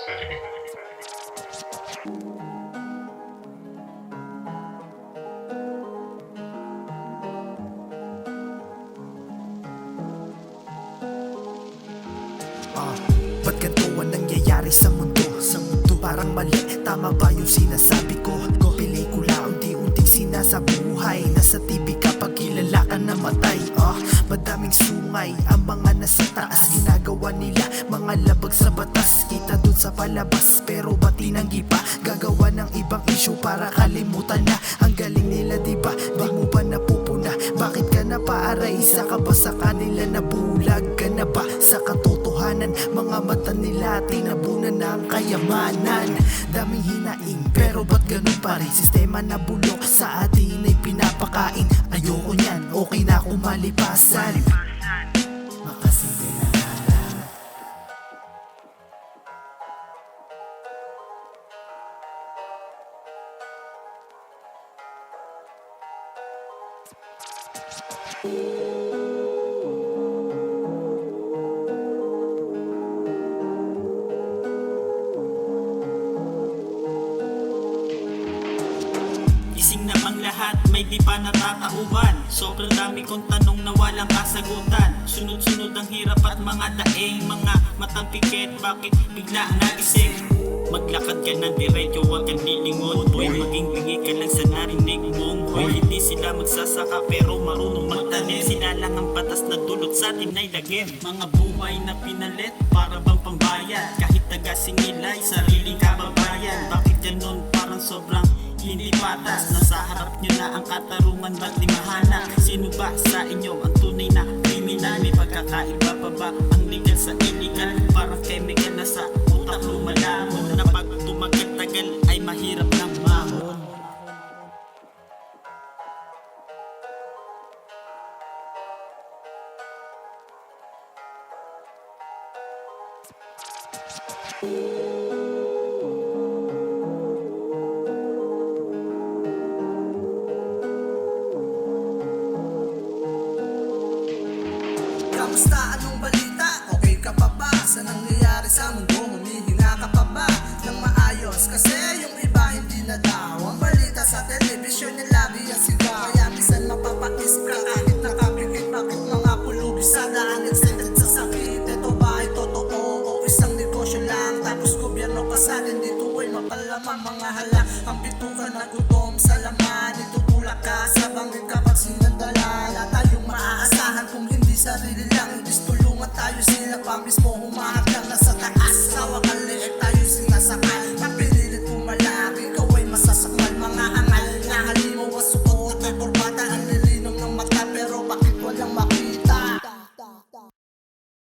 Ba't ganito ang nangyayari sa mundo? Parang mali, tama ba yung sinasabi ko? Pelikula unti-unting sinasabuhay. Nasa TV kapag kilala ka namatay. Madaming sungay ang mga nasa taas. Ginagawa nila mga labag sa batas. Kita dun sa palabas pero ba't tinanggi pa? Gagawa ng ibang issue para kalimutan na. Ang galing nila diba? Di mo ba napupuna? Bakit ka na paaray? Isa ka ba sa kanila? Nabulag ka na ba sa katotohanan? Mga mata nila tinabunan ng kayamanan. Daming hinaing pero ba't ganun pa rin? Sistema na bulok sa atin ay pinapakain. Ayoko niyan, okay na akong malipasan. Makasindi na lang. Gising na ang lahat, may di pa natatauhan. Sobrang dami kong tanong na walang kasagutan. Sunod-sunod ang hirap at mga daing. Mga matang pikit, bakit bigla nagising? Maglakad ka ng diretso, huwag kang lilingon. Boy, maging bingi ka lang sa narinig mong boy. Hindi sila magsasaka pero marunong magtanim. Sila lang ang batas na dulot sa atin ay lagim. Mga buhay na pinalit, para bang pambayad. Kahit taga-singilay, sariling kababayan. Bakit ganun parang sobrang hindi patas? Nasa harap nyo na ang katarungan, ba't di mahanap? Sino ba sa inyo ang tunay na kriminal? May pagkakaiba pa ba ang legal sa illegal? Parang chemical na sa utak lumalamon, na pag tumagal-tagal ay mahirap ng mamon. Kamusta? Anong balita? Okay ka pa ba? Sa nangyayari sa mundo? Humihina ka pa ba ng maayos? Kasi yung iba hindi na daw. Ang balita sa television yung lagi ang sigaw. Kaya minsan mapapaisip ka kahit nakapikit. Bakit mga pulubi sa daan extended sa sakit? Ito ba ay totoo o isang negosyo lang? Tapos gobyerno pa sa atin dito ay mapalamang mga hala. Ang bitukan na gutom sa laman, itutulak ka sa bangin